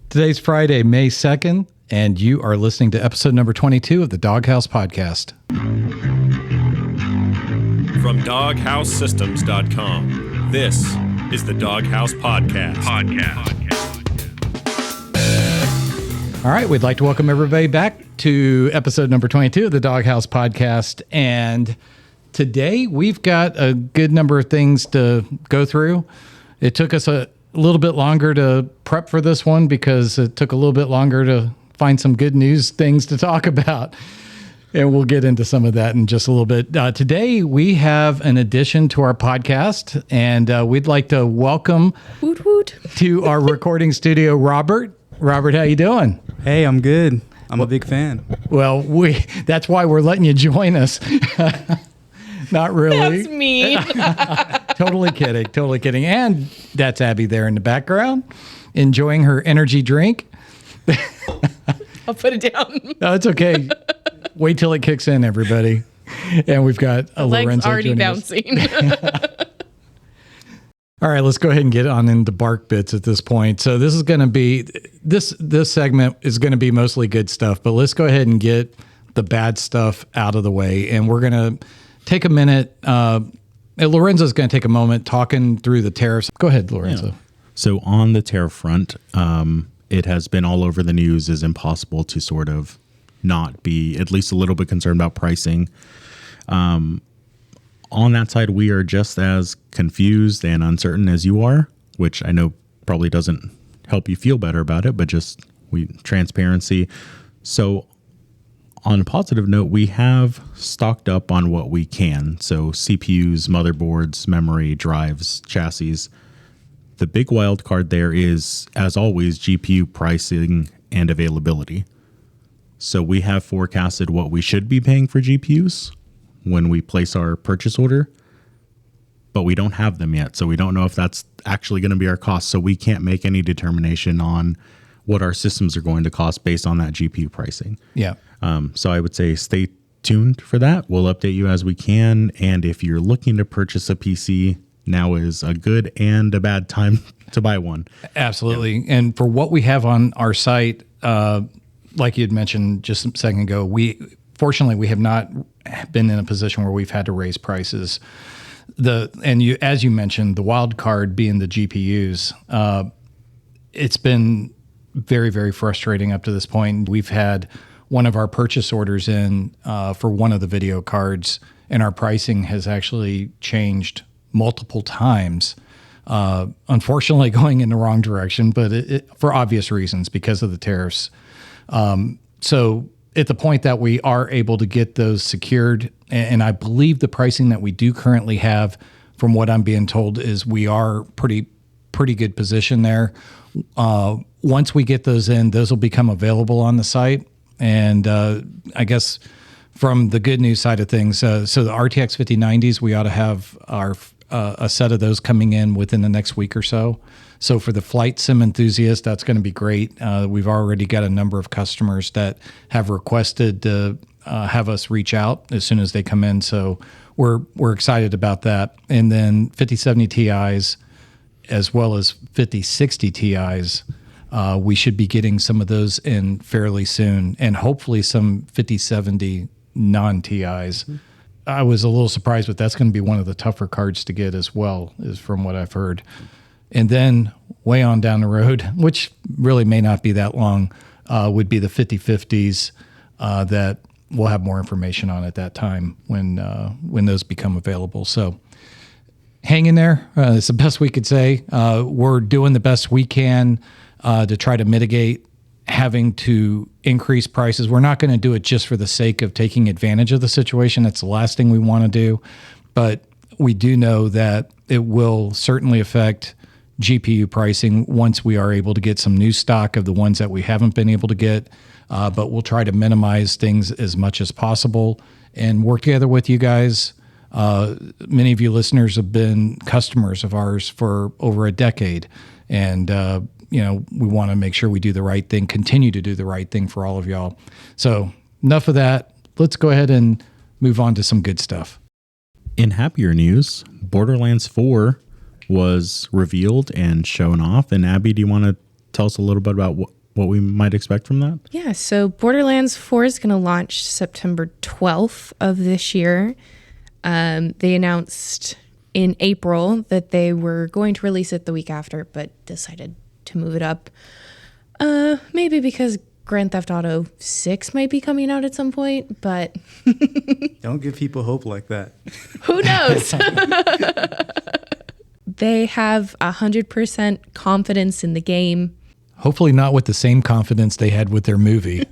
Today's Friday, May 2nd, and you are listening to episode number 22 of the DogHouse podcast. From DogHouseSystems.com, this is the DogHouse podcast. All right, we'd like to welcome everybody back to episode number 22 of the DogHouse podcast. And today we've got a good number of things to go through. It took us a little bit longer to prep for this one because it took a little bit longer to find some good news things to talk about. And we'll get into some of that in just a little bit. Today, we have an addition to our podcast, and we'd like to welcome Woot woot. to our recording studio, Robert. Robert, how you doing? Hey, I'm good. I'm a big fan. Well, that's why we're letting you join us. Not really. That's mean. Totally kidding. And that's Abby there in the background, enjoying her energy drink. I'll put it down. No, it's okay. Wait till it kicks in, everybody. And we've got a Legs Lorenzo already bouncing. All right, let's go ahead and get on into bark bits at this point. So this is going to be this segment is going to be mostly good stuff, but let's go ahead and get the bad stuff out of the way. And we're going to take a minute. Lorenzo's going to take a moment talking through the tariffs. Go ahead, Lorenzo. Yeah. So on the tariff front, it has been all over the news. It's impossible to sort of not be at least a little bit concerned about pricing. On that side, we are just as confused and uncertain as you are, which I know probably doesn't help you feel better about it, but just transparency. So on a positive note, we have stocked up on what we can. So CPUs, motherboards, memory, drives, chassis. The big wild card there is, as always, GPU pricing and availability. So we have forecasted what we should be paying for GPUs when we place our purchase order, but we don't have them yet. So we don't know if that's actually going to be our cost. So we can't make any determination on what our systems are going to cost based on that GPU pricing. Yeah. So I would say stay tuned for that. We'll update you as we can. And if you're looking to purchase a PC, now is a good and a bad time to buy one. Absolutely. Yeah. And for what we have on our site, like you had mentioned just a second ago, fortunately we have not been in a position where we've had to raise prices. As you mentioned, the wild card being the GPUs. It's been very, very frustrating up to this point. We've had one of our purchase orders in for one of the video cards, and our pricing has actually changed multiple times. Unfortunately, going in the wrong direction, but for obvious reasons because of the tariffs. So at the point that we are able to get those secured, and I believe the pricing that we do currently have, from what I'm being told, is we are pretty good position there. Once we get those in, those will become available on the site. And I guess from the good news side of things, so the RTX 5090s, we ought to have a set of those coming in within the next week or so. So for the flight sim enthusiast, that's going to be great. We've already got a number of customers that have requested to have us reach out as soon as they come in. So we're excited about that. And then 5070 Ti's as well as 5060 Ti's, we should be getting some of those in fairly soon, and hopefully some 5070 non-Ti's. I was a little surprised, but that's going to be one of the tougher cards to get as well, is from what I've heard. And then way on down the road, which really may not be that long, would be the 5050s that we'll have more information on at that time when those become available. So hang in there. It's the best we could say. We're doing the best we can to try to mitigate having to increase prices. We're not going to do it just for the sake of taking advantage of the situation. That's the last thing we want to do. But we do know that it will certainly affect GPU pricing once we are able to get some new stock of the ones that we haven't been able to get. But we'll try to minimize things as much as possible and work together with you guys. Many of you listeners have been customers of ours for over a decade. And, we want to make sure we do the right thing, continue to do the right thing for all of y'all. So enough of that. Let's go ahead and move on to some good stuff. In happier news, Borderlands 4 was revealed and shown off. And Abby, do you want to tell us a little bit about what we might expect from that? Yeah, so Borderlands 4 is going to launch September 12th of this year. They announced in April that they were going to release it the week after, but decided to move it up. Maybe because Grand Theft Auto 6 might be coming out at some point, but Don't give people hope like that. who knows? They have 100% confidence in the game. Hopefully not with the same confidence they had with their movie.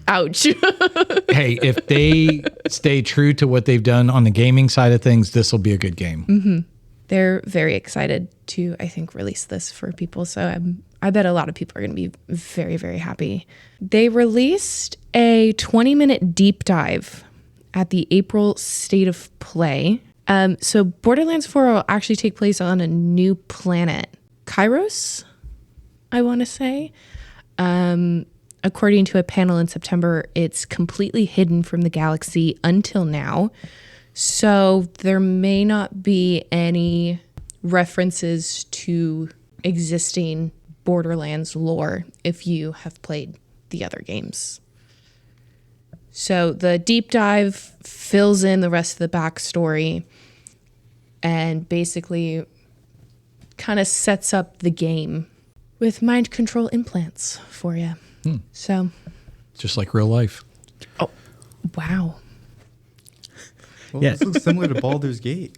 Ouch. Hey, if they stay true to what they've done on the gaming side of things, this will be a good game. They're very excited to, I think, release this for people. So I bet a lot of people are going to be very, very happy. They released a 20-minute deep dive at the April State of Play. So Borderlands 4 will actually take place on a new planet, Kairos, I want to say. According to a panel in September, it's completely hidden from the galaxy until now. So there may not be any references to existing Borderlands lore if you have played the other games. So the deep dive fills in the rest of the backstory and basically kind of sets up the game with mind control implants for you. So, Just like real life. wow. Well, Yeah. this looks similar to Baldur's Gate.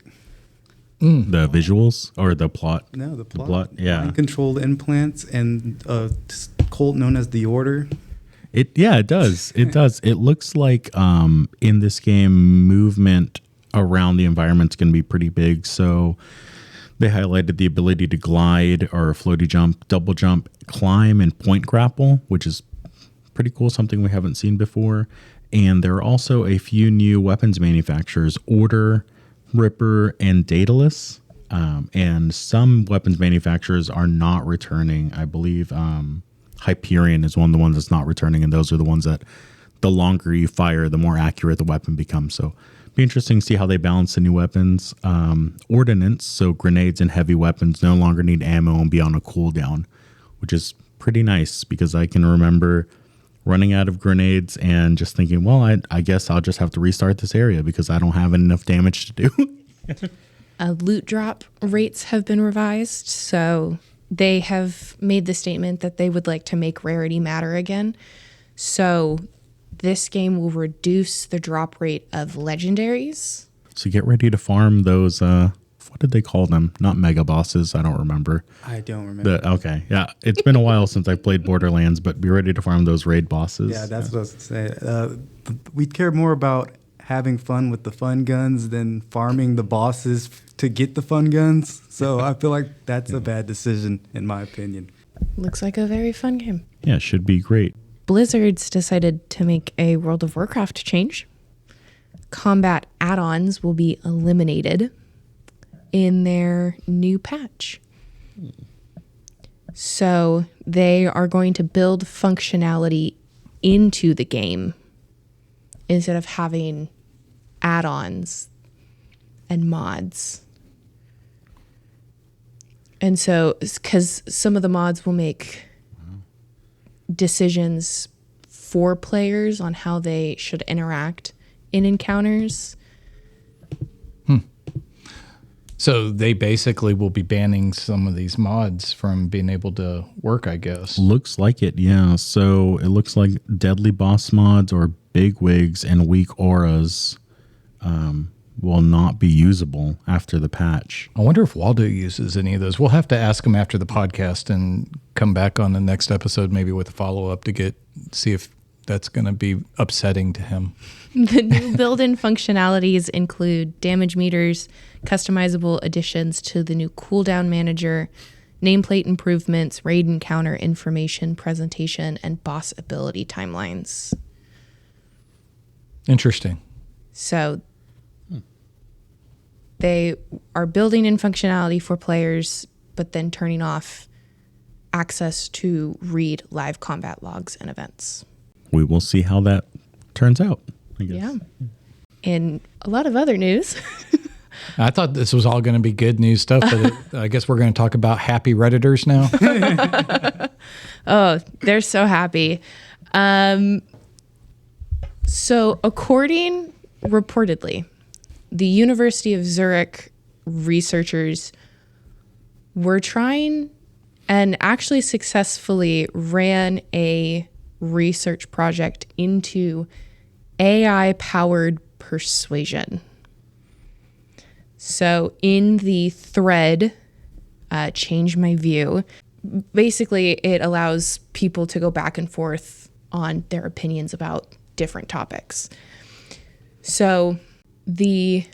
The visuals or the plot? No, the plot. Yeah. Mind-controlled implants and a cult known as the Order. It does. It does. It looks like in this game, movement around the environment's going to be pretty big. So they highlighted the ability to glide or floaty jump, double jump, climb, and point grapple, which is pretty cool, something we haven't seen before. And there are also a few new weapons manufacturers, Order, Ripper, and Daedalus. And some weapons manufacturers are not returning. I believe Hyperion is one of the ones that's not returning, and those are the ones that the longer you fire, the more accurate the weapon becomes. So be interesting to see how they balance the new weapons. Ordnance, so grenades and heavy weapons no longer need ammo and be on a cooldown, which is pretty nice because I can remember running out of grenades and just thinking, well, I guess I'll just have to restart this area because I don't have enough damage to do. Loot drop rates have been revised, so they have made the statement that they would like to make rarity matter again. So this game will reduce the drop rate of legendaries. So get ready to farm those, what did they call them? Not mega bosses, I don't remember. I don't remember. Okay, yeah. It's been a while since I played Borderlands, but be ready to farm those raid bosses. Yeah, that's what I was going to say. We care more about having fun with the fun guns than farming the bosses to get the fun guns. So I feel like that's a bad decision, in my opinion. Looks like a very fun game. Yeah, it should be great. Blizzard's decided to make a World of Warcraft change. Combat add-ons will be eliminated in their new patch. So they are going to build functionality into the game instead of having add-ons and mods. And so, because some of the mods will make decisions for players on how they should interact in encounters. So they basically will be banning some of these mods from being able to work, I guess. Looks like it, yeah. So it looks like deadly boss mods or big wigs and weak auras will not be usable after the patch. I wonder if Waldo uses any of those. We'll have to ask him after the podcast and come back on the next episode, maybe with a follow-up to see if that's going to be upsetting to him. The new built-in functionalities include damage meters, customizable additions to the new cooldown manager, nameplate improvements, raid encounter information, presentation, and boss ability timelines. Interesting. So they are building in functionality for players, but then turning off access to read live combat logs and events. We will see how that turns out, I guess. Yeah. In a lot of other news, I thought this was all going to be good news stuff, but I guess we're going to talk about happy Redditors now. Oh, they're so happy. So reportedly, the University of Zurich researchers were trying and actually successfully ran a research project into AI-powered persuasion. So in the thread, Change My View, basically it allows people to go back and forth on their opinions about different topics. So the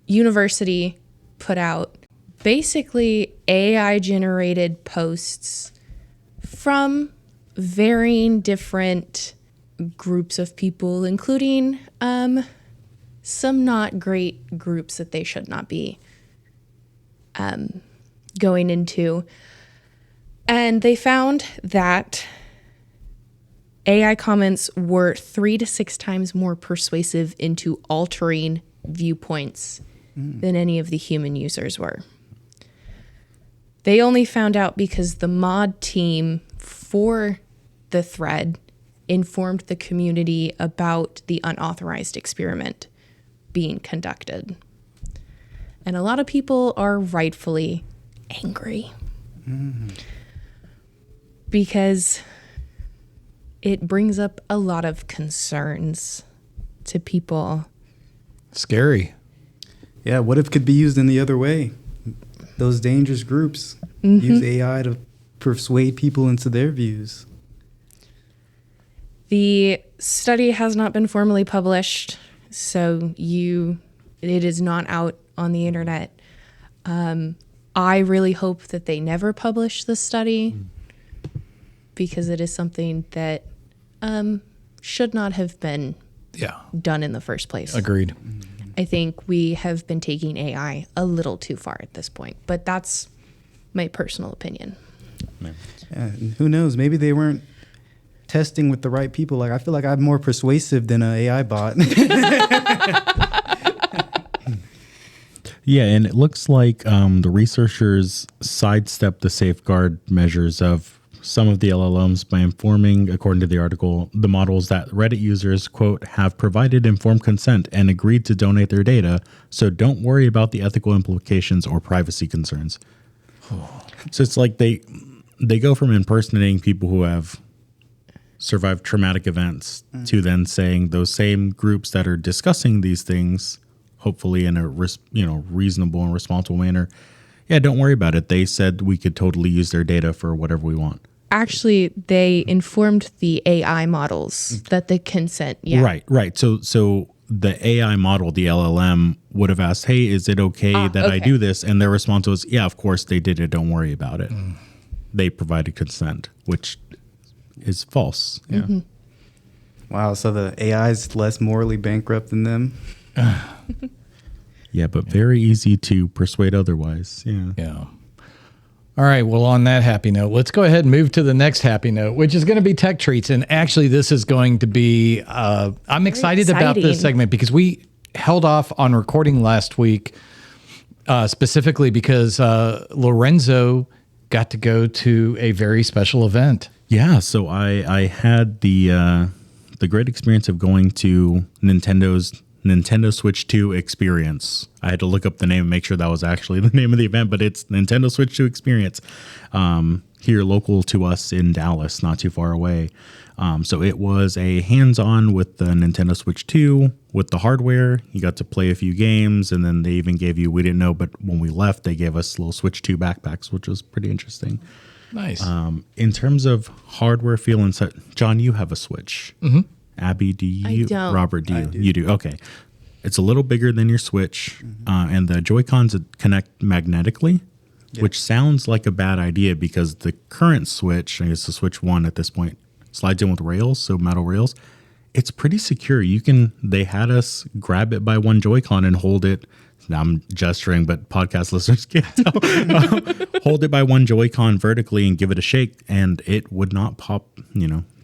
university put out basically AI-generated posts from varying different groups of people, including some not great groups that they should not be going into. And they found that AI comments were 3 to 6 times more persuasive into altering viewpoints than any of the human users were. They only found out because the mod team for the thread informed the community about the unauthorized experiment being conducted. And a lot of people are rightfully angry because it brings up a lot of concerns to people. Scary. Yeah, what if it could be used in the other way? Those dangerous groups use AI to persuade people into their views. The study has not been formally published, so it is not out on the internet. I really hope that they never publish the study because it is something that should not have been done in the first place. Agreed. I think we have been taking AI a little too far at this point, but that's my personal opinion. Yeah, and who knows? Maybe they weren't testing with the right people. Like, I feel like I'm more persuasive than an AI bot. Yeah, and it looks like the researchers sidestepped the safeguard measures of some of the LLMs by informing, according to the article, the models that Reddit users, quote, have provided informed consent and agreed to donate their data, so don't worry about the ethical implications or privacy concerns. So it's like they go from impersonating people who have survived traumatic events to then saying those same groups that are discussing these things, hopefully in a reasonable and responsible manner, yeah, don't worry about it. They said we could totally use their data for whatever we want. Actually, they informed the AI models that the consent, Right. So the AI model, the LLM, would have asked, hey, is it okay that I do this? And their response was, yeah, of course they did it. Don't worry about it. They provided consent, which is false. Yeah. Wow, so the AI is less morally bankrupt than them? Yeah, but very easy to persuade otherwise. Yeah. All right. Well, on that happy note, let's go ahead and move to the next happy note, which is going to be tech treats. And actually, this is going to be, I'm excited about this segment because we held off on recording last week, specifically because Lorenzo got to go to a very special event. Yeah. So I had the great experience of going to Nintendo's Nintendo Switch 2 Experience. I had to look up the name and make sure that was actually the name of the event, but it's Nintendo Switch 2 Experience here local to us in Dallas, not too far away. So it was a hands-on with the Nintendo Switch 2 with the hardware. You got to play a few games, and then they even gave you, we didn't know, but when we left, they gave us little Switch 2 backpacks, which was pretty interesting. Nice. In terms of hardware feel and such, John, you have a Switch. Abby, do you? I don't. Robert, do you? You do. Okay. It's a little bigger than your Switch, and the Joy-Cons connect magnetically, which sounds like a bad idea because the current Switch, I guess the Switch 1 at this point, slides in with rails, so metal rails. It's pretty secure. They had us grab it by one Joy-Con and hold it. Now I'm gesturing, but podcast listeners can't tell. Hold it by one Joy-Con vertically and give it a shake, and it would not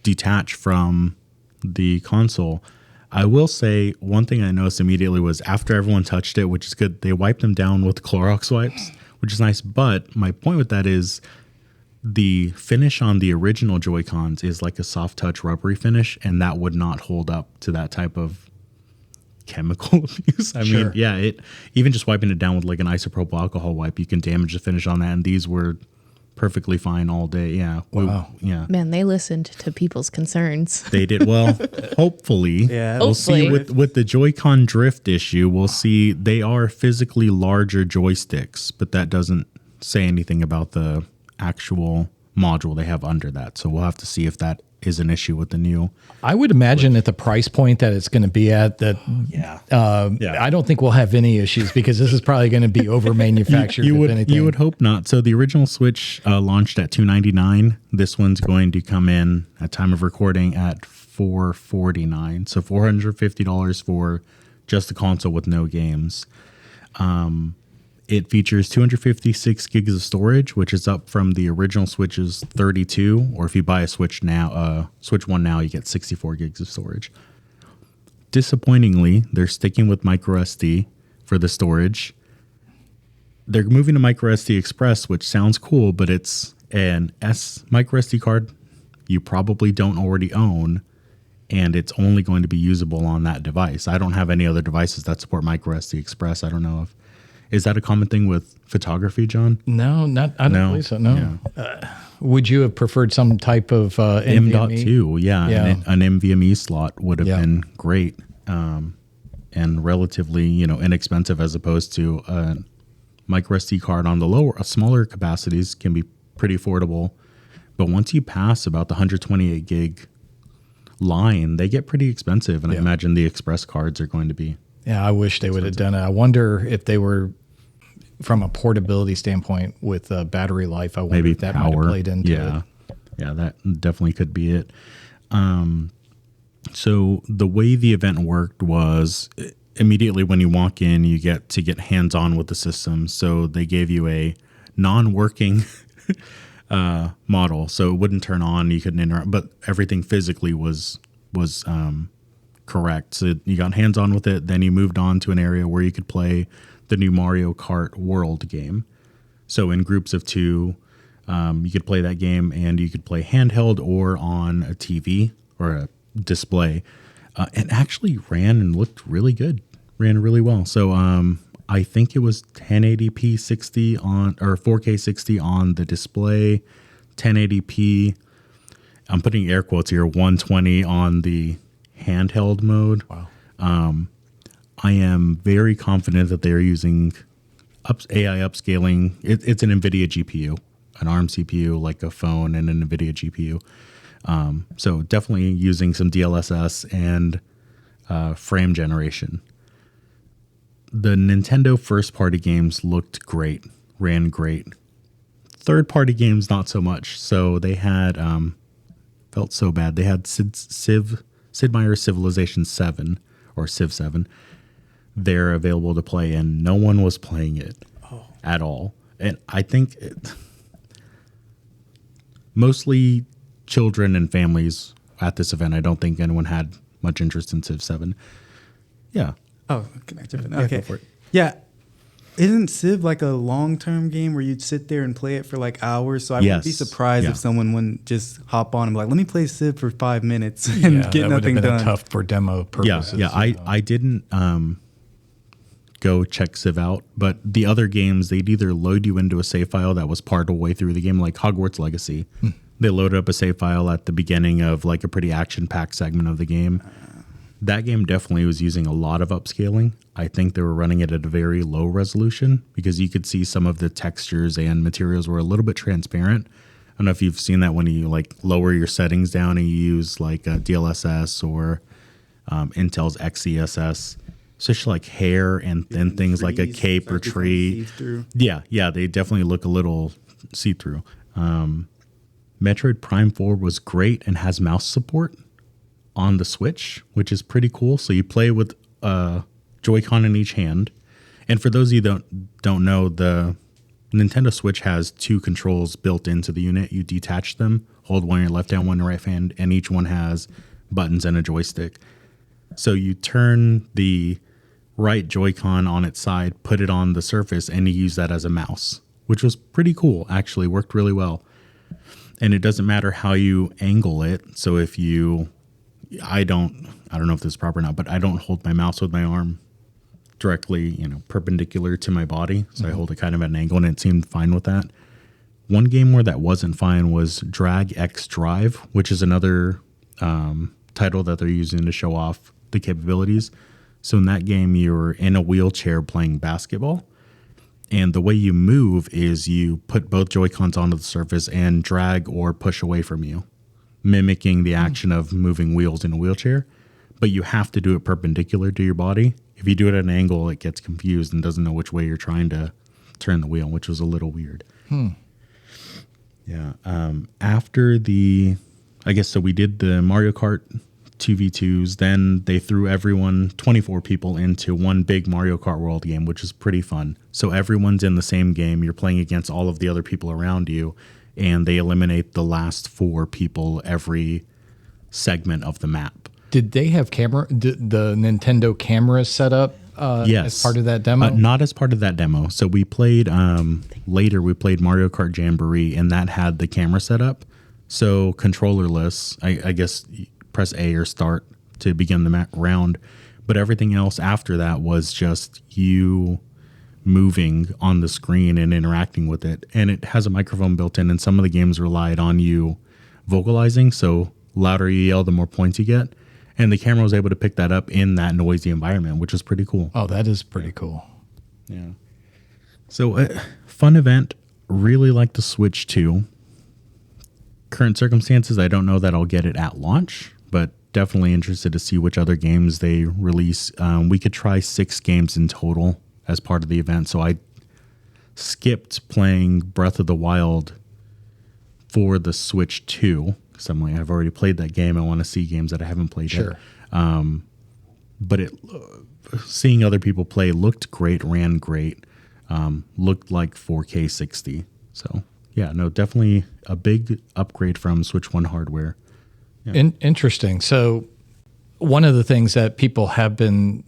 detach from the console. I will say one thing I noticed immediately was after everyone touched it, which is good, they wiped them down with Clorox wipes, which is nice. But my point with that is the finish on the original Joy-Cons is like a soft touch rubbery finish, and that would not hold up to that type of chemical abuse. I mean, yeah, it even just wiping it down with like an isopropyl alcohol wipe, you can damage the finish on that, and these were perfectly fine all day. Yeah. Wow. Yeah. Man, they listened to people's concerns. They did well. Hopefully. Yeah. We'll see with the Joy-Con drift issue, we'll see they are physically larger joysticks, but that doesn't say anything about the actual module they have under that. So we'll have to see if that is an issue with the new. I would imagine at the price point that it's going to be at, that I don't think we'll have any issues, because this is probably going to be over manufactured. You anything. would hope not. So the original Switch launched at $299. This one's going to come in at time of recording at $449. So $450 for just the console with no games. It features 256 gigs of storage, which is up from the original Switch's 32. Or if you buy a Switch now, Switch One now, you get 64 gigs of storage. Disappointingly, they're sticking with micro SD for the storage. They're moving to micro SD Express, which sounds cool, but it's an micro SD card you probably don't already own, and it's only going to be usable on that device. I don't have any other devices that support micro SD Express. I don't know if is that a common thing with photography, John? No, not. I don't believe so. No. Yeah. Would you have preferred some type of NVMe? M.2? Yeah, an NVMe slot would have been great, and relatively inexpensive as opposed to a micro SD card on the smaller capacities can be pretty affordable. But once you pass about the 128 gig line, they get pretty expensive, and I imagine the Express cards are going to be. Yeah, I wish they would have done it. I wonder if they were, from a portability standpoint, with battery life. I wonder Maybe if that power might have played into it. Yeah, that definitely could be it. So the way the event worked was immediately when you walk in, you get to get hands-on with the system. So they gave you a non-working model, so it wouldn't turn on. You couldn't interact, but everything physically was correct. So you got hands-on with it. Then you moved on to an area where you could play the new Mario Kart World game. So in groups of two, you could play that game, and you could play handheld or on a TV or a display. It actually ran and looked really good. Ran really well. So I think it was 1080p 60 on, or 4K 60 on the display, 1080p. I'm putting air quotes here, 120 on the handheld mode. Wow. I am very confident that they're using AI upscaling. It's an NVIDIA GPU, an ARM CPU, like a phone, and an NVIDIA GPU. So definitely using some DLSS and frame generation. The Nintendo first-party games looked great, ran great. Third-party games, not so much. So they had, felt so bad. They had Sid Meier's Civilization 7, or Civ 7. They're available to play, and no one was playing it at all. And I think mostly children and families at this event. I don't think anyone had much interest in Civ 7. Yeah. Oh, can I jump in? Yeah, Okay. go for it. Yeah. Isn't Civ like a long-term game where you'd sit there and play it for like hours? So I wouldn't be surprised if someone wouldn't just hop on and be like, let me play Civ for 5 minutes and get that nothing would have been done. tough for demo purposes. Yeah. I didn't go check Civ out, but the other games, they'd either load you into a save file that was part of the way through the game, like Hogwarts Legacy. They loaded up a save file at the beginning of like a pretty action-packed segment of the game. That game definitely was using a lot of upscaling. I think they were running it at a very low resolution because you could see some of the textures and materials were a little bit transparent. I don't know if you've seen that when you like lower your settings down and you use like a DLSS or Intel's XeSS. Especially like hair and thin things like a cape or tree. Yeah, they definitely look a little see-through. Metroid Prime 4 was great and has mouse support on the Switch, which is pretty cool. So you play with Joy-Con in each hand. And for those of you who don't know, the Nintendo Switch has two controls built into the unit. You detach them, hold one in your left hand, one in your right hand, and each one has buttons and a joystick. So you turn the right Joy-Con on its side, put it on the surface, and you use that as a mouse, which was pretty cool. Actually, worked really well. And it doesn't matter how you angle it. So if you, I don't know if this is proper or not, but I don't hold my mouse with my arm directly, perpendicular to my body. So I hold it kind of at an angle, and it seemed fine with that. One game where that wasn't fine was Drag X Drive, which is another title that they're using to show off the capabilities. So in that game, you're in a wheelchair playing basketball. And the way you move is you put both Joy-Cons onto the surface and drag or push away from you, mimicking the action of moving wheels in a wheelchair. But you have to do it perpendicular to your body. If you do it at an angle, it gets confused and doesn't know which way you're trying to turn the wheel, which was a little weird. Yeah. After so we did the Mario Kart 2v2s. Then they threw 24 people into one big Mario Kart World game, which is pretty fun. So everyone's in the same game. You're playing against all of the other people around you, and they eliminate the last 4 people every segment of the map. Did they have the Nintendo camera set up yes. as part of that demo? Not as part of that demo. So we played, later we played Mario Kart Jamboree, and that had the camera set up. So controllerless, I guess press A or start to begin the round. But everything else after that was just you moving on the screen and interacting with it. And it has a microphone built in, and some of the games relied on you vocalizing. So louder you yell, the more points you get. And the camera was able to pick that up in that noisy environment, which is pretty cool. Oh, that is pretty cool. Yeah. So fun event. Really like the Switch 2. Current circumstances, I don't know that I'll get it at launch, but definitely interested to see which other games they release. We could try 6 games in total as part of the event. So I skipped playing Breath of the Wild for the Switch 2. Because I'm like, I've already played that game. I want to see games that I haven't played yet. But seeing other people play looked great, ran great, looked like 4K 60. So yeah, no, definitely a big upgrade from Switch 1 hardware. Yeah. Interesting. So one of the things that people have been,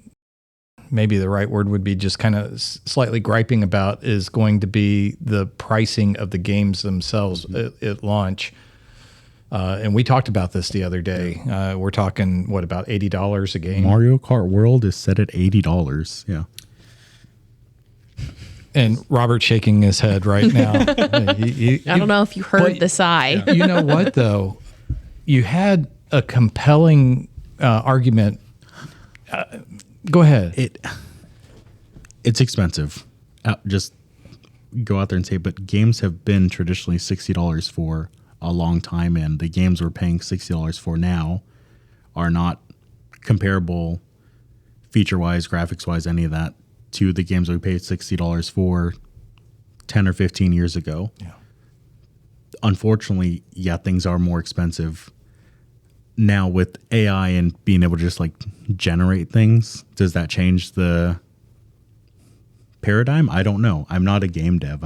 maybe the right word would be just kind of slightly griping about, is going to be the pricing of the games themselves at launch. And we talked about this the other day. We're talking, about $80 a game? Mario Kart World is set at $80. Yeah. And Robert's shaking his head right now. I don't know if you heard the sigh. You know what, though? You had a compelling argument. Go ahead. It's expensive. Just go out there and say, but games have been traditionally $60 for a long time, and the games we're paying $60 for now are not comparable feature-wise, graphics-wise, any of that, to the games we paid $60 for 10 or 15 years ago. Yeah. Unfortunately, things are more expensive now with AI and being able to just generate things. Does that change the paradigm? I don't know. I'm not a game dev.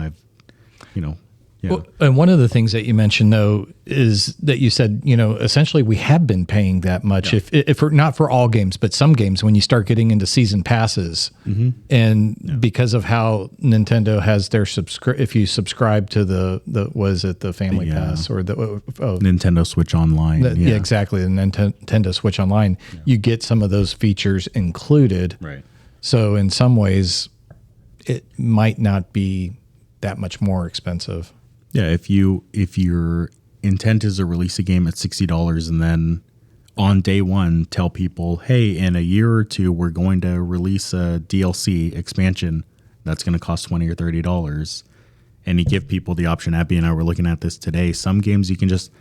Well, and one of the things that you mentioned, though, is that you said, essentially we have been paying that much, if not for all games, but some games when you start getting into season passes. And because of how Nintendo has their if you subscribe to the Family Pass or the Nintendo Switch Online. Exactly. The Nintendo Switch Online, you get some of those features included. Right. So in some ways, it might not be that much more expensive. Yeah, if your intent is to release a game at $60 and then on day one tell people, hey, in a year or two we're going to release a DLC expansion that's going to cost $20 or $30, and you give people the option. Abby and I were looking at this today. Some games you can just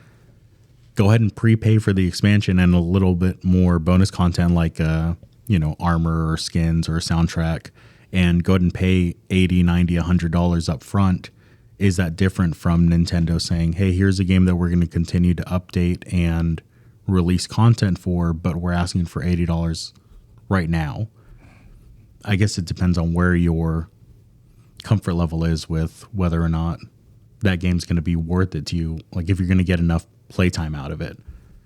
go ahead and prepay for the expansion and a little bit more bonus content like armor or skins or a soundtrack, and go ahead and pay $80, $90, $100 up front. Is that different from Nintendo saying, hey, here's a game that we're going to continue to update and release content for, but we're asking for $80 right now? I guess it depends on where your comfort level is with whether or not that game's going to be worth it to you. Like if you're going to get enough playtime out of it.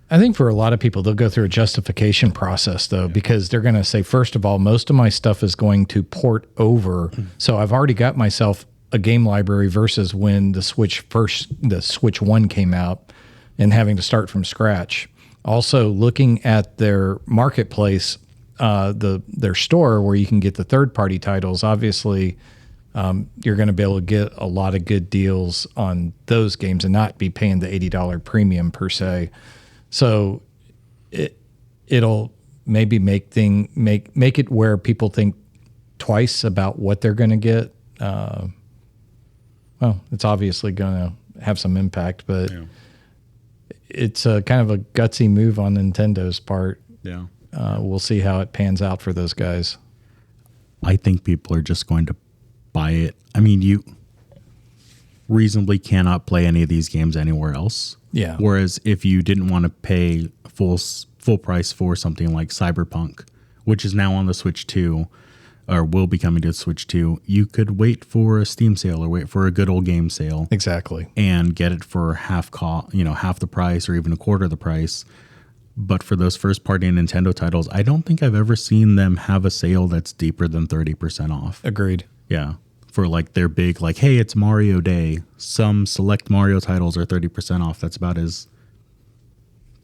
I think for a lot of people, they'll go through a justification process, though, because they're going to say, first of all, most of my stuff is going to port over. So I've already got myself a game library versus when the Switch 1 came out and having to start from scratch. Also, looking at their marketplace, their store where you can get the third-party titles, obviously you're going to be able to get a lot of good deals on those games and not be paying the $80 premium per se. So it'll maybe make it where people think twice about what they're going to get. Well, it's obviously going to have some impact, but it's a kind of a gutsy move on Nintendo's part. Yeah. We'll see how it pans out for those guys. I think people are just going to buy it. I mean, you reasonably cannot play any of these games anywhere else. Yeah. Whereas if you didn't want to pay full price for something like Cyberpunk, which is now on the Switch 2, or will be coming to the Switch 2, you could wait for a Steam sale or wait for a good old game sale. Exactly. And get it for half the price or even a quarter of the price. But for those first party Nintendo titles, I don't think I've ever seen them have a sale that's deeper than 30% off. Agreed. Yeah. For like their big, like, hey, it's Mario Day. Some select Mario titles are 30% off. That's about as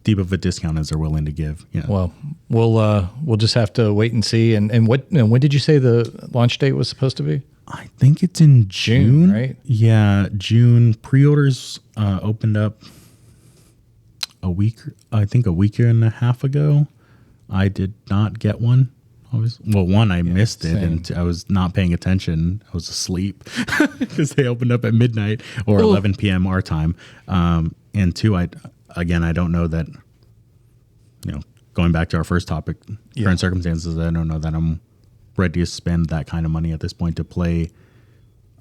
deep of a discount as they're willing to give. Yeah. Well, we'll just have to wait and see. And when did you say the launch date was supposed to be? I think it's in June, right? Yeah, June. Pre-orders opened up a week and a half ago. I did not get one. One, I missed it, and I was not paying attention. I was asleep because they opened up at midnight or 11 p.m. our time. And two, I don't know that, going back to our first topic, current circumstances, I don't know that I'm ready to spend that kind of money at this point to play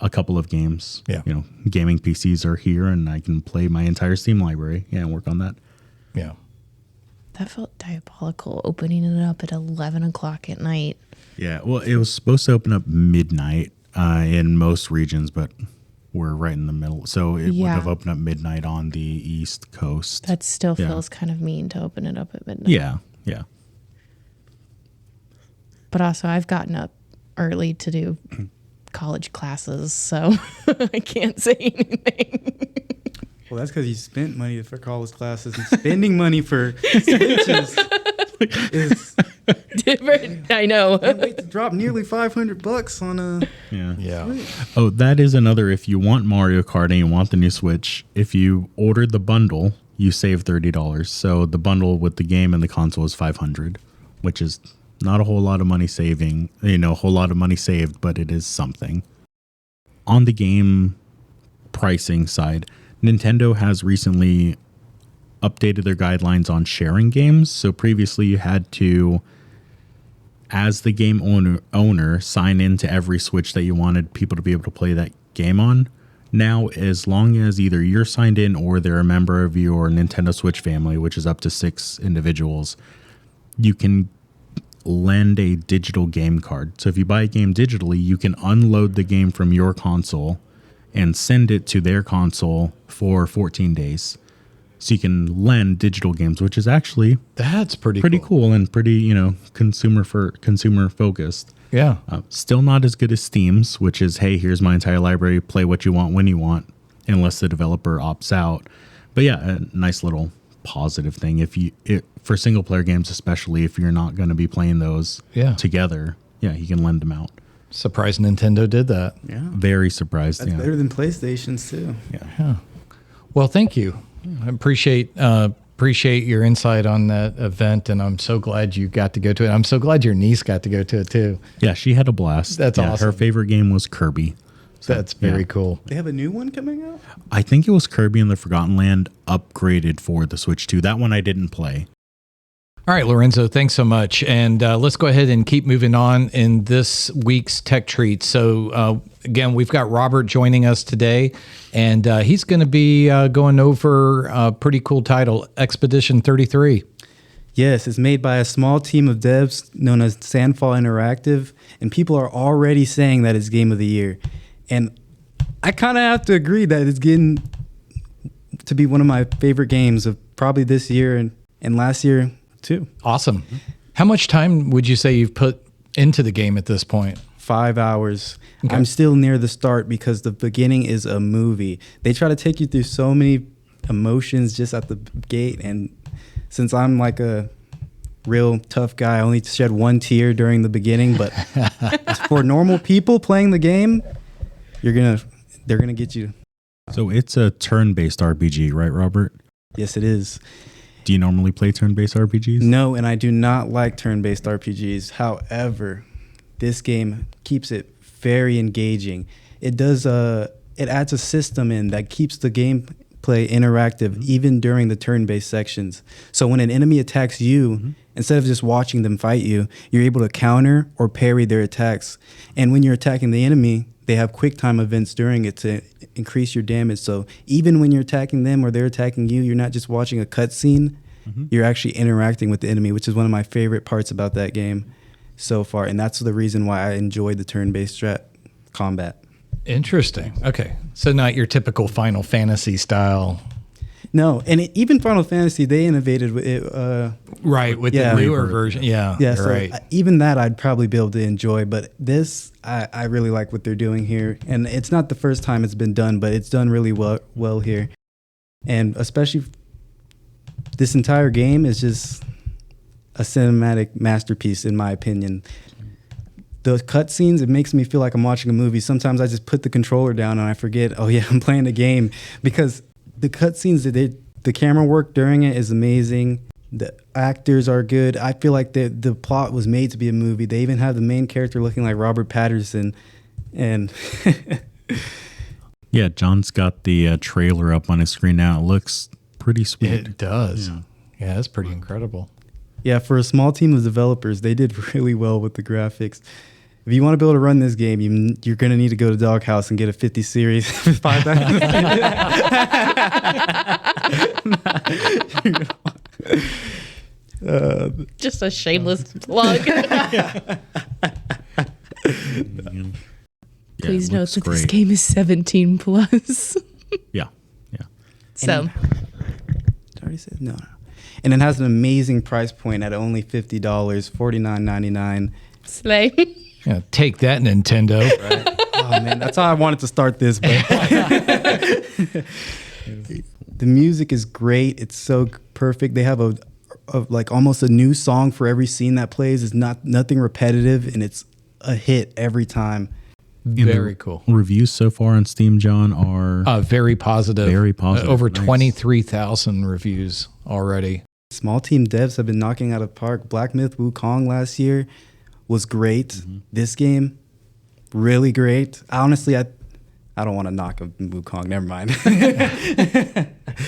a couple of games. Yeah. Gaming PCs are here, and I can play my entire Steam library and work on that. Yeah. That felt diabolical, opening it up at 11 o'clock at night. Yeah, well, it was supposed to open up midnight in most regions, but we're right in the middle. So it would have opened up midnight on the East Coast. That still feels kind of mean to open it up at midnight. Yeah, yeah. But also, I've gotten up early to do college classes, so I can't say anything. Well, that's because you spent money for college classes, and spending money for Switches is Different. I know. can't wait to drop nearly $500 on a. Yeah. Oh, that is another. If you want Mario Kart and you want the new Switch, if you ordered the bundle, you save $30. So the bundle with the game and the console is $500, which is not a whole lot of money saving. A whole lot of money saved, but it is something. On the game pricing side, Nintendo has recently updated their guidelines on sharing games. So previously you had to, as the game owner, sign into every Switch that you wanted people to be able to play that game on. Now, as long as either you're signed in or they're a member of your Nintendo Switch family, which is up to 6 individuals, you can lend a digital game card. So if you buy a game digitally, you can unload the game from your console and send it to their console for 14 days. So you can lend digital games, which is actually That's pretty cool and pretty, consumer focused. Yeah. Still not as good as Steam's, which is, hey, here's my entire library, play what you want when you want, unless the developer opts out. But yeah, a nice little positive thing. For single player games, especially if you're not going to be playing those together, you can lend them out. Surprised Nintendo did that. Yeah. Very surprised. That's better than PlayStation's too. Yeah. Well, thank you. I appreciate your insight on that event, and I'm so glad you got to go to it. I'm so glad your niece got to go to it too. Yeah, she had a blast. That's awesome. Her favorite game was Kirby. So, That's very cool. They have a new one coming out? I think it was Kirby and the Forgotten Land upgraded for the Switch 2. That one I didn't play. All right, Lorenzo, thanks so much. And let's go ahead and keep moving on in this week's Tech Treat. So, again, we've got Robert joining us today, and he's going to be going over a pretty cool title, Expedition 33. Yes, it's made by a small team of devs known as Sandfall Interactive, and people are already saying that it's Game of the Year. And I kind of have to agree that it's getting to be one of my favorite games of probably this year and and last year too. Awesome. How much time would you say you've put into the game at this point? 5 hours. Okay. I'm still near the start because the beginning is a movie. They try to take you through so many emotions just at the gate, and since I'm like a real tough guy, I only shed 1 tear during the beginning, but for normal people playing the game, they're gonna get you. So it's a turn-based RPG, right, Robert? Yes, it is. Do you normally play turn-based RPGs? No, and I do not like turn-based RPGs. However, this game keeps it very engaging. It does it adds a system in that keeps the gameplay interactive even during the turn-based sections. So when an enemy attacks you, instead of just watching them fight you, you're able to counter or parry their attacks. And when you're attacking the enemy, they have quick time events during it to increase your damage. So even when you're attacking them or they're attacking you, you're not just watching a cutscene. You're actually interacting with the enemy, which is one of my favorite parts about that game so far. And that's the reason why I enjoyed the turn-based strat combat. Interesting. Okay. So not your typical Final Fantasy style. No, and even Final Fantasy, they innovated with it. Right, with Yeah. the newer version. Yeah, Yeah, you're so right. even that I'd probably be able to enjoy. But this, I really like what they're doing here. And it's not the first time it's been done, but it's done really well here. And especially this entire game is just a cinematic masterpiece, in my opinion. The cutscenes, it makes me feel like I'm watching a movie. Sometimes I just put the controller down and I forget, oh yeah, I'm playing a game. Because the cutscenes, the camera work during it is amazing. The actors are good. I feel like the plot was made to be a movie. They even have the main character looking like Robert Pattinson. And Yeah, John's got the trailer up on his screen now. It looks pretty sweet. It does. Yeah, that's pretty incredible. yeah, for a small team of developers, they did really well with the graphics. If you want to be able to run this game, you're going to need to go to DogHouse and get a 50 series. Just a shameless plug. Please it note looks that this great. game is 17 plus. Yeah. So Did I already say no? And it has an amazing price point at only $50, $49.99. slay. Yeah, take that, Nintendo. Oh man, that's how I wanted to start this. But the music is great. It's so perfect. They have a like almost a new song for every scene that plays. It's nothing repetitive, and it's a hit every time. Very cool. Reviews so far on Steam, John, are Very positive. Very positive. Over Nice. 23,000 reviews already. Small team devs have been knocking out of the park. Black Myth Wukong last year was great. This game, really great. Honestly, I don't want to knock a Wukong. Never mind.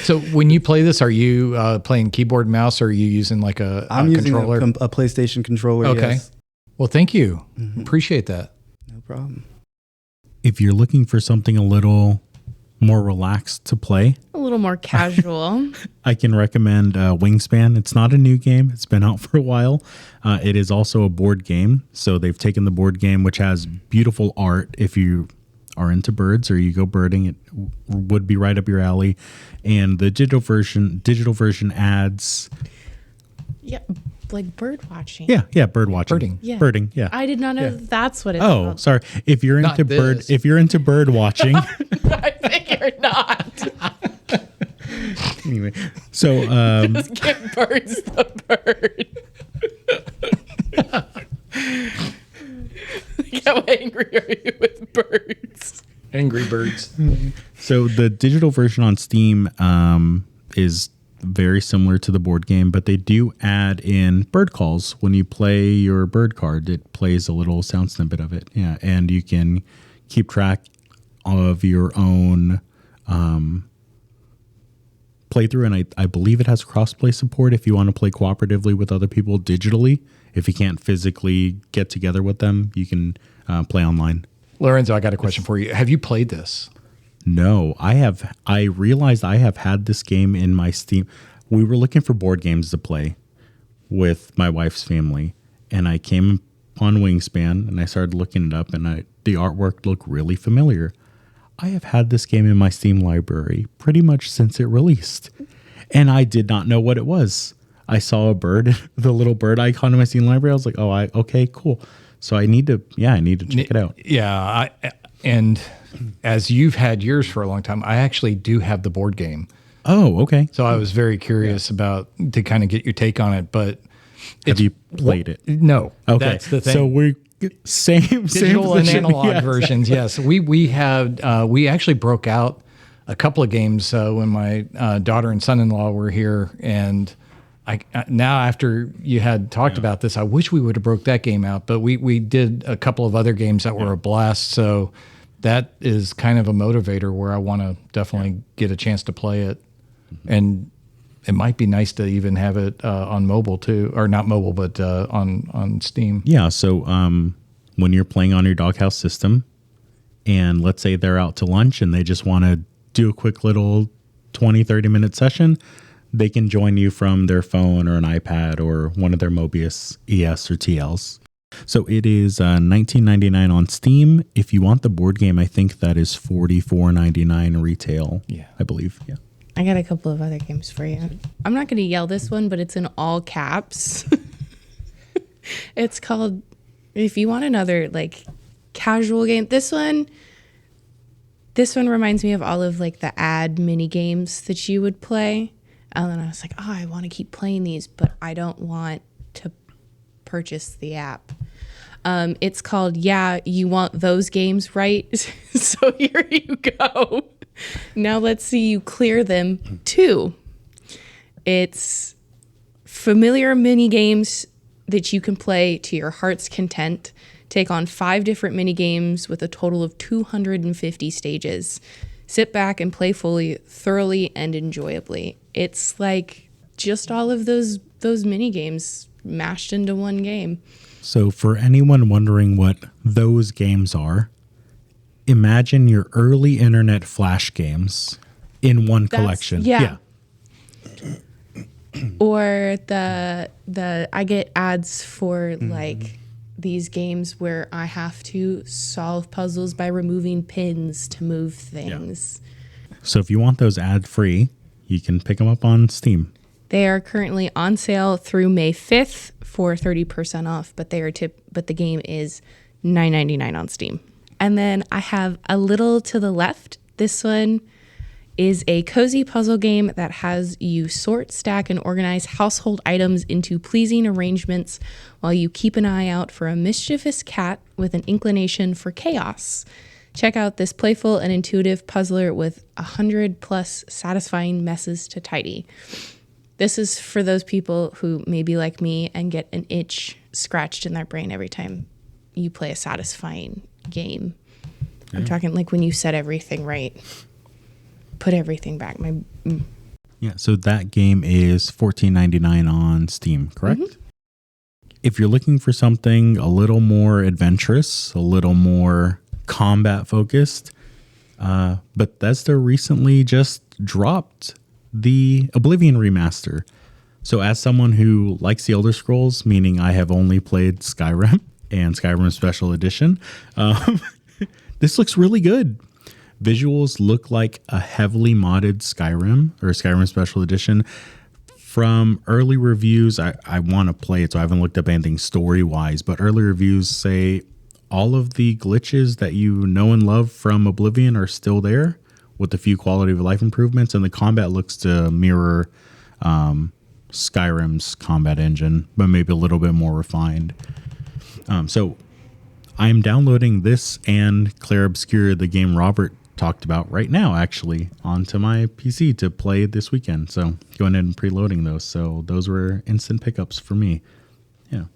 So when you play this, are you playing keyboard and mouse, or are you using like a I'm using controller? a PlayStation controller. Okay. Yes. Well, thank you. Appreciate that. No problem. if you're looking for something a little more relaxed to play, A little more casual. I can recommend Wingspan. It's not a new game. It's been out for a while. It is also a board game. So they've taken the board game, which has beautiful art. If you are into birds or you go birding, it would be right up your alley. And the digital version adds... Yeah, like bird watching. Yeah, bird watching. Birding. Yeah. Birding, yeah. I did not know that's what it's Oh, called. sorry. If you're Not into this. if you're into bird watching, I figured not. anyway. So Just give birds the bird. How angry are you with birds? Angry Birds. So the digital version on Steam is very similar to the board game, but they do add in bird calls. When you play your bird card, it plays a little sound snippet of it. Yeah, and you can keep track of your own playthrough, and I believe it has crossplay support if you want to play cooperatively with other people digitally. If you can't physically get together with them, you can play online. Lorenzo, I got a question for you. Have you played this? No, I have. I realized I have had this game in my Steam. We were looking for board games to play with my wife's family, and I came on Wingspan and I started looking it up, and the artwork looked really familiar. I have had this game in my Steam library pretty much since it released, and I did not know what it was. I saw a bird, the little bird icon in my Steam library. I was like, okay, cool. So I need to check it out. Yeah, and as you've had yours for a long time, I actually do have the board game. Oh, okay. So I was very curious about to kind of get your take on it, but Have you played it? No. Okay. That's the thing. So we're same Digital and position. analog Yes. versions. Yes, we actually broke out a couple of games when my daughter and son-in-law were here, and I now after you had talked about this, I wish we would have broke that game out, but we did a couple of other games that were a blast. So that is kind of a motivator where I want to definitely get a chance to play it, and it might be nice to even have it on mobile too, or not mobile, but on Steam. Yeah. So when you're playing on your DogHouse system, and let's say they're out to lunch and they just want to do a quick little 20, 30-minute session, they can join you from their phone or an iPad or one of their Mobius ES or TLs. So it is $19.99 on Steam. If you want the board game, I think that is $44.99 retail. Yeah. I believe. Yeah. I got a couple of other games for you. I'm not going to yell this one, but it's in all caps. It's called, if you want another like casual game, this one reminds me of all of like the ad mini games that you would play. And then I was like, oh, I want to keep playing these, but I don't want to purchase the app. It's called Yeah, You Want Those Games, Right? So here you go. Now let's see you clear them too. It's familiar mini games that you can play to your heart's content. Take on 5 different mini games with a total of 250 stages. Sit back and play fully, thoroughly, and enjoyably. It's like just all of those mini games mashed into one game. So for anyone wondering what those games are, imagine your early internet flash games in one collection. Yeah. Or the I get ads for like these games where I have to solve puzzles by removing pins to move things. So if you want those ad-free, you can pick them up on Steam. They are currently on sale through May 5th for 30% off, but the game is $9.99 on Steam. And then I have a little to the left. This one is a cozy puzzle game that has you sort, stack, and organize household items into pleasing arrangements while you keep an eye out for a mischievous cat with an inclination for chaos. Check out this playful and intuitive puzzler with 100+ satisfying messes to tidy. This is for those people who may be like me and get an itch scratched in their brain every time you play a satisfying game. Yeah. I'm talking like when you set everything right. Put everything back. Yeah, so that game is $14.99 on Steam, correct? Mm-hmm. If you're looking for something a little more adventurous, a little more combat focused, Bethesda recently just dropped the Oblivion remaster. So as someone who likes the Elder Scrolls, meaning I have only played Skyrim and Skyrim Special Edition, this looks really good. Visuals look like a heavily modded Skyrim or Skyrim Special Edition. From early reviews, I want to play it, so I haven't looked up anything story-wise, but early reviews say all of the glitches that you know and love from Oblivion are still there with a few quality of life improvements, and the combat looks to mirror Skyrim's combat engine, but maybe a little bit more refined. So I'm downloading this and Clair Obscur, the game Robert talked about right now, actually, onto my PC to play this weekend. So going ahead and preloading those. So those were instant pickups for me. Yeah.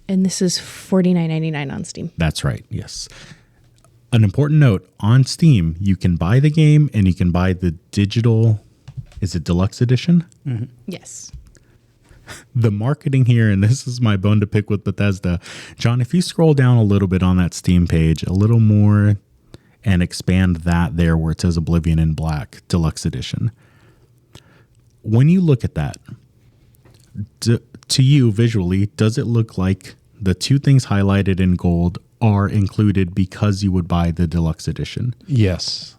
And this is $49.99 on Steam. That's right. Yes. An important note, on Steam, you can buy the game and you can buy the digital, is it deluxe edition? Mm-hmm. Yes. The marketing here, and this is my bone to pick with Bethesda. John, if you scroll down a little bit on that Steam page, a little more, and expand that there where it says Oblivion in black, deluxe edition. When you look at that, to you visually, does it look like the two things highlighted in gold are included because you would buy the deluxe edition? Yes.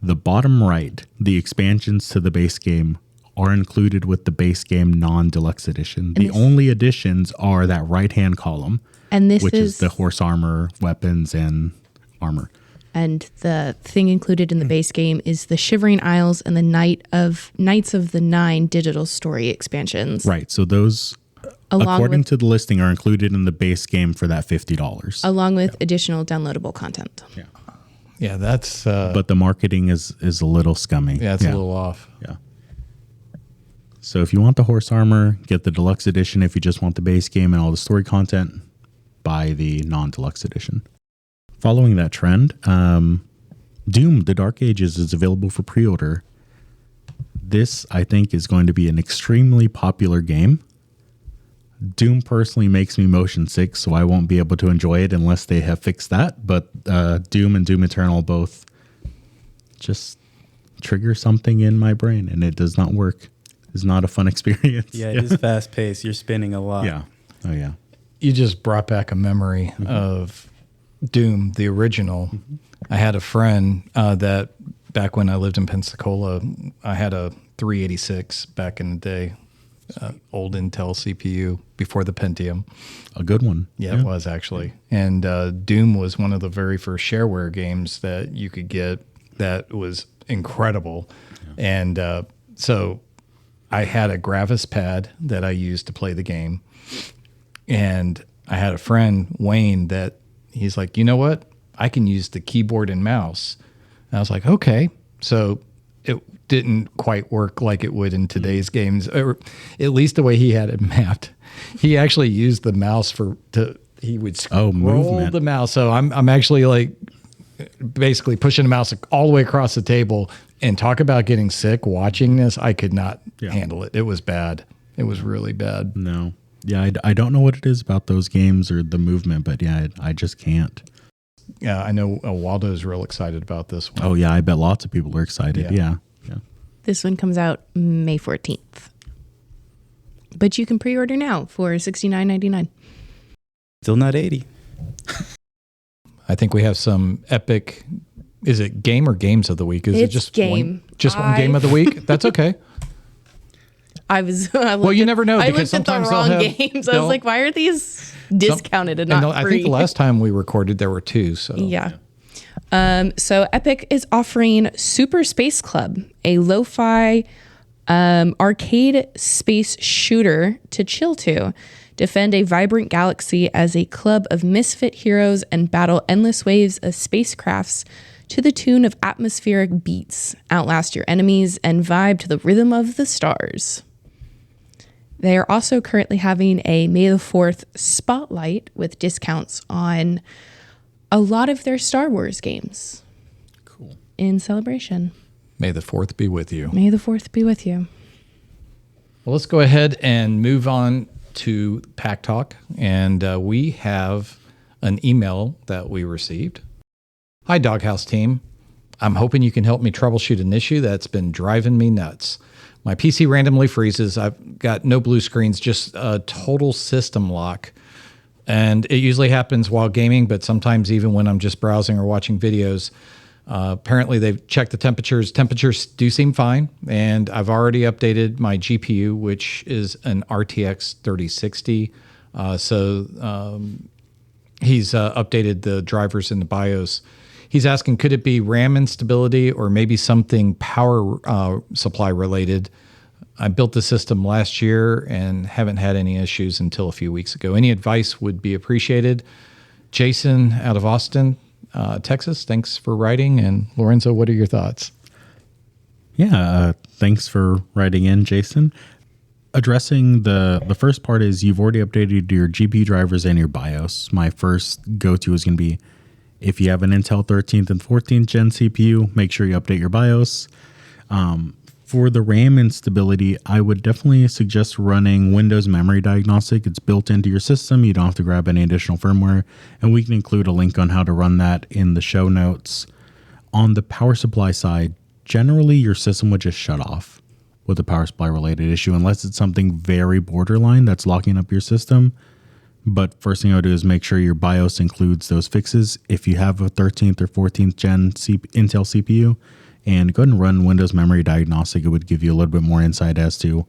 The bottom right, the expansions to the base game, are included with the base game non-deluxe edition. The this- only additions are that right-hand column, And this which is is the horse armor, weapons, and armor. And the thing included in the base game is the Shivering Isles and the Knights of the Nine digital story expansions. Right. So those, according to the listing, are included in the base game for that $50. Along with additional downloadable content. Yeah. Yeah, that's But the marketing is a little scummy. yeah, it's a little off. Yeah. So if you want the horse armor, get the deluxe edition. If you just want the base game and all the story content, buy the non-deluxe edition. Following that trend, Doom: The Dark Ages is available for pre-order. This, I think, is going to be an extremely popular game. Doom personally makes me motion sick, so I won't be able to enjoy it unless they have fixed that. But Doom and Doom Eternal both just trigger something in my brain, and it does not work. It's not a fun experience. Yeah, it is fast paced. You're spinning a lot. Yeah. Oh, yeah. You just brought back a memory of Doom, the original. I had a friend that back when I lived in Pensacola, I had a 386 back in the day, old Intel CPU before the Pentium. A good one. Yeah, it was actually. And Doom was one of the very first shareware games that you could get that was incredible. Yeah. And so I had a Gravis pad that I used to play the game. And I had a friend, Wayne, that he's like, you know what? I can use the keyboard and mouse. And I was like, okay. So it didn't quite work like it would in today's games, or at least the way he had it mapped. He actually used the mouse he would scroll movement. the mouse. So I'm actually like basically pushing the mouse all the way across the table, and talk about getting sick watching this. I could not handle it. It was bad. It was really bad. No. Yeah, I don't know what it is about those games or the movement, but yeah, I just can't. Yeah, I know Waldo's real excited about this one. Oh, yeah, I bet lots of people are excited. Yeah. This one comes out May 14th. But you can pre-order now for $69.99. Still not 80. I think we have some epic. Is it game or games of the week? Is it It's just game. one game of the week? That's okay. Well, you never know, I because looked at the sometimes wrong they'll have- games. I was like, why are these discounted and not I free? think the last time we recorded, there were two. So Yeah. So Epic is offering Super Space Club, a lo-fi arcade space shooter to chill to. Defend a vibrant galaxy as a club of misfit heroes and battle endless waves of spacecrafts to the tune of atmospheric beats. Outlast your enemies and vibe to the rhythm of the stars. They are also currently having a May the 4th spotlight with discounts on a lot of their Star Wars games. Cool. In celebration. May the 4th be with you. May the 4th be with you. Well, let's go ahead and move on to Pack Talk. And we have an email that we received. Hi, DogHouse team. I'm hoping you can help me troubleshoot an issue that's been driving me nuts. My PC randomly freezes. I've got no blue screens, just a total system lock. And it usually happens while gaming, but sometimes even when I'm just browsing or watching videos. Apparently, they've checked the temperatures. Temperatures do seem fine. And I've already updated my GPU, which is an RTX 3060. He's updated the drivers in the BIOS. He's asking, could it be RAM instability or maybe something power supply related? I built the system last year and haven't had any issues until a few weeks ago. Any advice would be appreciated. Jason out of Austin, Texas, thanks for writing. And Lorenzo, what are your thoughts? Yeah, thanks for writing in, Jason. Addressing the first part is you've already updated your GPU drivers and your BIOS. My first go-to is going to be, if you have an Intel 13th and 14th gen CPU, make sure you update your BIOS. For the RAM instability, I would definitely suggest running Windows Memory Diagnostic. It's built into your system. You don't have to grab any additional firmware. And we can include a link on how to run that in the show notes. On the power supply side, generally your system would just shut off with a power supply related issue, unless it's something very borderline that's locking up your system. But first thing I would do is make sure your BIOS includes those fixes. If you have a 13th or 14th gen Intel CPU, and go ahead and run Windows Memory Diagnostic. It would give you a little bit more insight as to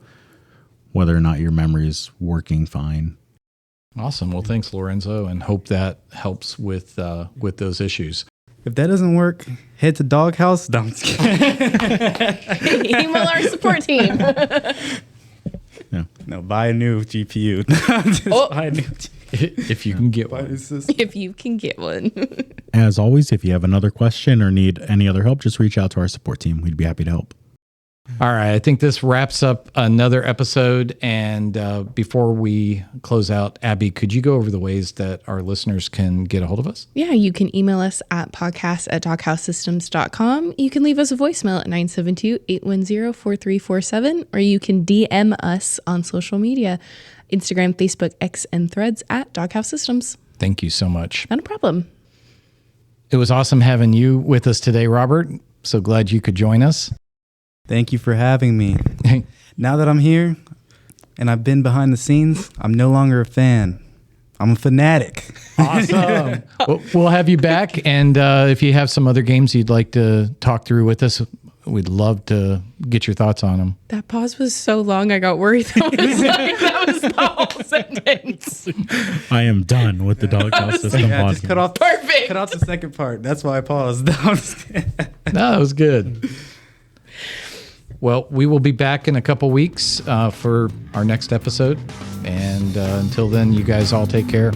whether or not your memory is working fine. Awesome. Well, thanks, Lorenzo, and hope that helps with those issues. If that doesn't work, head to DogHouse. No, I'm just kidding. Email our support team. No, buy a new GPU. Buy a new GPU. If you can get one. If you can get one. As always, if you have another question or need any other help, just reach out to our support team. We'd be happy to help. All right. I think this wraps up another episode. And before we close out, Abby, could you go over the ways that our listeners can get a hold of us? Yeah, you can email us at podcast@doghousesystems.com. You can leave us a voicemail at 972-810-4347, or you can DM us on social media, Instagram, Facebook, X, and Threads at DogHouse Systems. Thank you so much. Not a problem. It was awesome having you with us today, Robert. So glad you could join us. Thank you for having me. Now that I'm here and I've been behind the scenes, I'm no longer a fan. I'm a fanatic. Awesome. We'll have you back. And if you have some other games you'd like to talk through with us, we'd love to get your thoughts on them. That pause was so long, I got worried. That was the whole sentence. I am done with the Doghouse System Yeah, just podcast. Perfect. Cut off the second part. That's why I paused. No, I'm just kidding. No, that was good. Well, we will be back in a couple weeks for our next episode. And until then, you guys all take care.